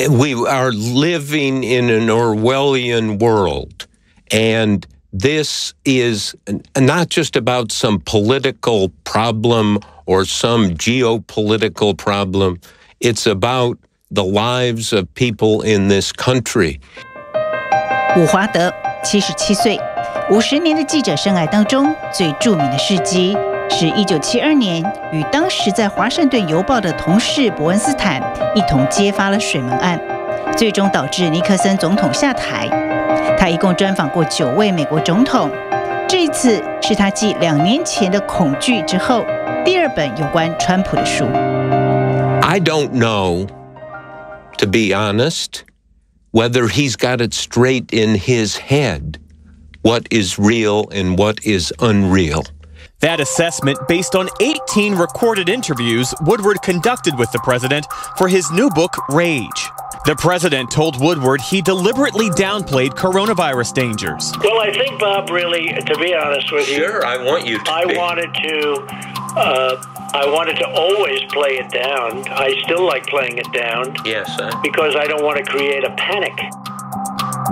We are living in an Orwellian world, and this is not just about some political problem or some geopolitical problem. It's about the lives of people in this country. 伍华德77岁，50年的记者生涯当中最著名的事迹是1972年与当时在华盛顿邮报的同事伯恩斯坦一同揭发了水门案，最终导致尼克森总统下台。他一共专访过9位美国总统，这一次是他继2年前的恐惧之后第2本有关川普的书。I don't know, to be honest, whether he's got it straight in his head what is real and what is unreal. That assessment based on 18 recorded interviews Woodward conducted with the president for his new book, Rage. The president told Woodward he deliberately downplayed coronavirus dangers. Well, I think, Bob, really, to be honest with you, Sure, I want you to be. I wanted to always play it down. I still like playing it down. Yes, because I don't want to create a panic.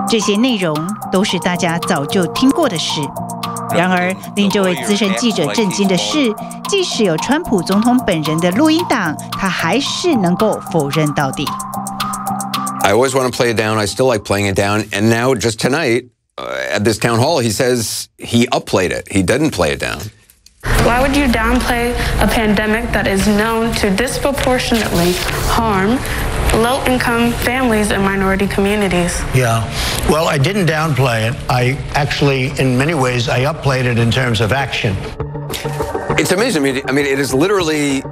这些内容都是大家早就听过的事。然而，令这位资深记者震惊的是，即使有川普总统本人的录音档，他还是能够否认到底。I always want to play it down. I still like playing it down. And now, just tonight, at this town hall, he says he upplayed it. He didn't play it down. Why would you downplay a pandemic that is known to disproportionately harm low-income families and minority communities? Yeah. Well, I didn't downplay it. I actually, in many ways, I upplayed it in terms of action. It's amazing. I mean, it is literally,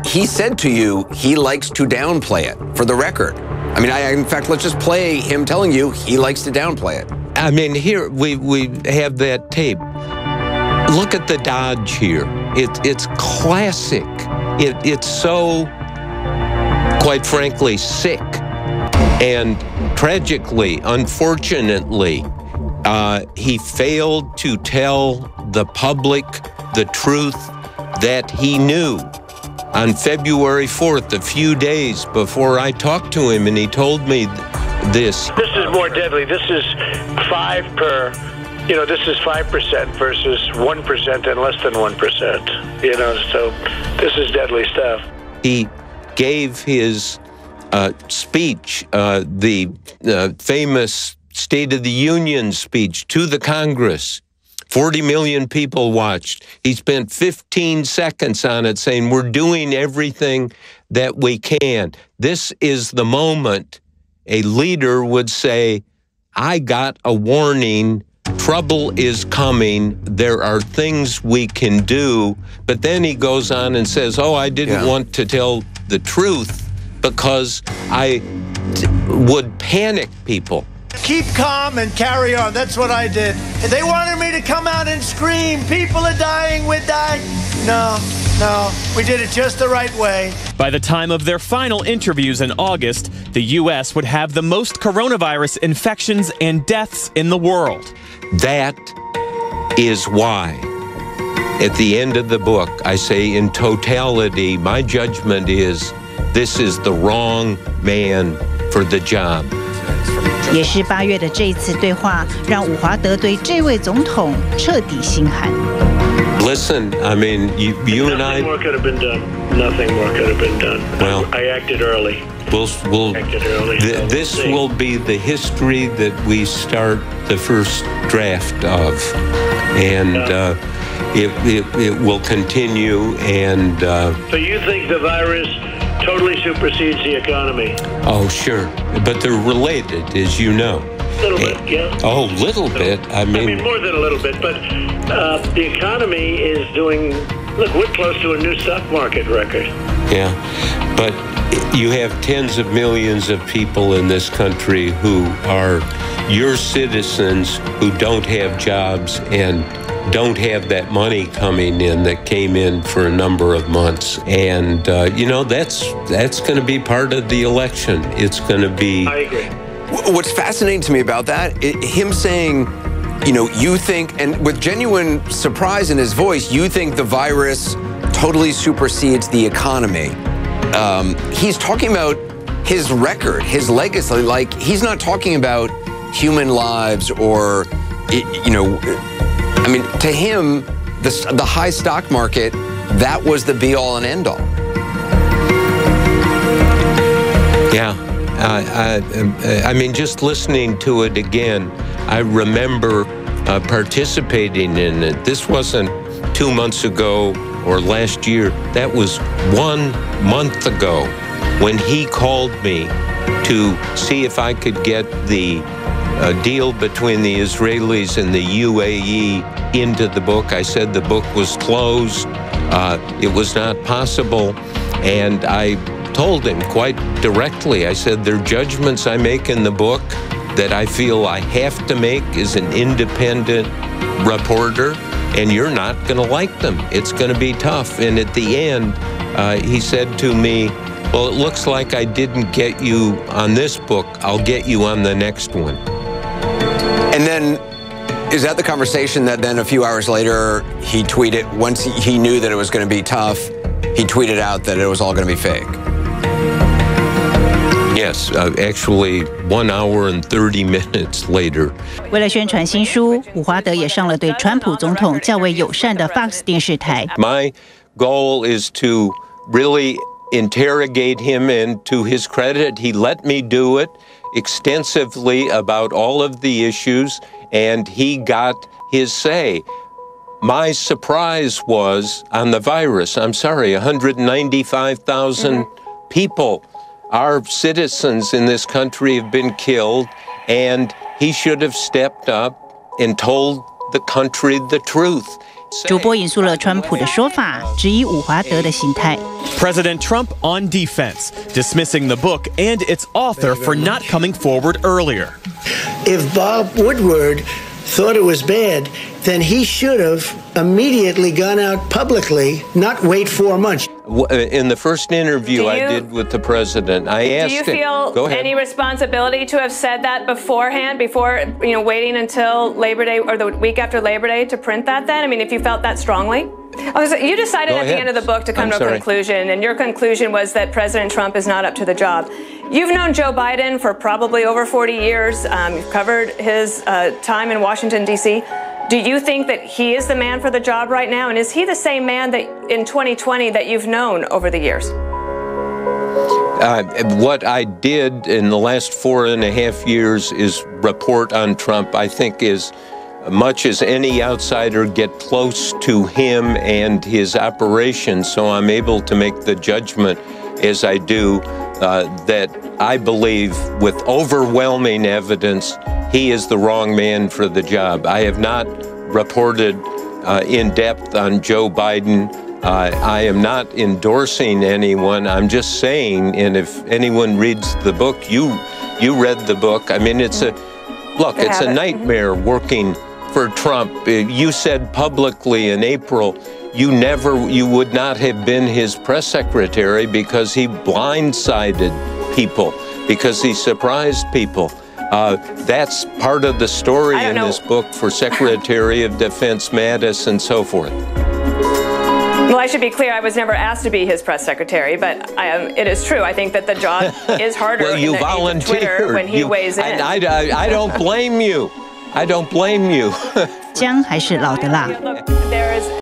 he said to you, he likes to downplay it, for the record. I mean, in fact, let's just play him telling you he likes to downplay it. I mean, here we have that tape. Look at the dodge here. It's classic. It's so, quite frankly, sick. And tragically, unfortunately, he failed to tell the public the truth that he knew. On February 4th, a few days before I talked to him, and he told me this. This is more deadly. This is 5 per... this is 5% versus 1% and less than 1%. So this is deadly stuff. He gave his speech, the famous State of the Union speech to the Congress. 40 million people watched. He spent 15 seconds on it saying, we're doing everything that we can. This is the moment a leader would say, I got a warning. Trouble is coming. There are things we can do. But then he goes on and says, I didn't want to tell the truth because I would panic people. Keep calm and carry on. That's what I did. They wanted me to come out and scream, people are dying, we're dying. No, we did it just the right way. By the time of their final interviews in August, the U.S. would have the most coronavirus infections and deaths in the world. That is why, at the end of the book, I say in totality, my judgment is this is the wrong man for the job. 也是8月的这一次对话，让伍华德对这位总统彻底心寒。Listen, I mean, you and I. Nothing more could have been done. Nothing more could have been done. Well, I acted early. This will be the history that we start the first draft of, and it will continue. And so you think the virus totally supersedes the economy? Oh, sure, but they're related, as you know. A little bit, yeah. Oh, little bit. I mean, more than a little bit, but the economy is doing. Look, we're close to a new stock market record. Yeah, but you have tens of millions of people in this country who are your citizens who don't have jobs and don't have that money coming in that came in for a number of months. And, that's going to be part of the election. It's going to be... I agree. What's fascinating to me about that, him saying, you think, and with genuine surprise in his voice, you think the virus totally supersedes the economy. He's talking about his record, his legacy. Like, he's not talking about human lives or, you know, I mean, to him, the high stock market, that was the be-all and end-all. Yeah. I mean, just listening to it again, I remember participating in it. This wasn't 2 months ago or last year. That was 1 month ago when he called me to see if I could get the deal between the Israelis and the UAE into the book. I said the book was closed. It was not possible. And I told him quite directly, I said, there are judgments I make in the book that I feel I have to make as an independent reporter, and you're not going to like them. It's going to be tough. And at the end, he said to me, well, it looks like I didn't get you on this book. I'll get you on the next one. And then, is that the conversation that then a few hours later he tweeted, once he knew that it was going to be tough, he tweeted out that it was all going to be fake? Yes, actually 1 hour and 30 minutes later. 为了宣传新书，伍华德也上了对川普总统较为友善的 Fox 电视台。My goal is to really interrogate him, and to his credit, he let me do it extensively about all of the issues, and he got his say. My surprise was on the virus. I'm sorry, 195,000 people, our citizens in this country, have been killed, and he should have stepped up and told the country the truth. 主播引述了川普的说法，质疑伍华德的心态。President Trump on defense, dismissing the book and its author for not coming forward earlier. If Bob Woodward thought it was bad, then he should have immediately gone out publicly, not wait 4 months. In the first interview I did with the president, I asked him. Do you feel any responsibility to have said that beforehand, before waiting until Labor Day or the week after Labor Day to print that then? I mean, if you felt that strongly? You decided at the end of the book to come to a conclusion, and your conclusion was that President Trump is not up to the job. You've known Joe Biden for probably over 40 years. You've covered his time in Washington, D.C. Do you think that he is the man for the job right now? And is he the same man that in 2020 that you've known over the years? What I did in the last 4.5 years is report on Trump. I think as much as any outsider get close to him and his operations, so I'm able to make the judgment as I do that I believe with overwhelming evidence he is the wrong man for the job. I have not reported in depth on Joe Biden. I am not endorsing anyone. I'm just saying, and if anyone reads the book, you read the book. I mean, it's a nightmare working for Trump. You said publicly in April you would not have been his press secretary because he blindsided people, because he surprised people. That's part of the story in this book for Secretary of Defense Mattis and so forth. Well, I should be clear, I was never asked to be his press secretary, but it is true. I think that the job is harder well, you in Twitter when he weighs in. I don't blame you. I don't blame you. 姜还是老的辣。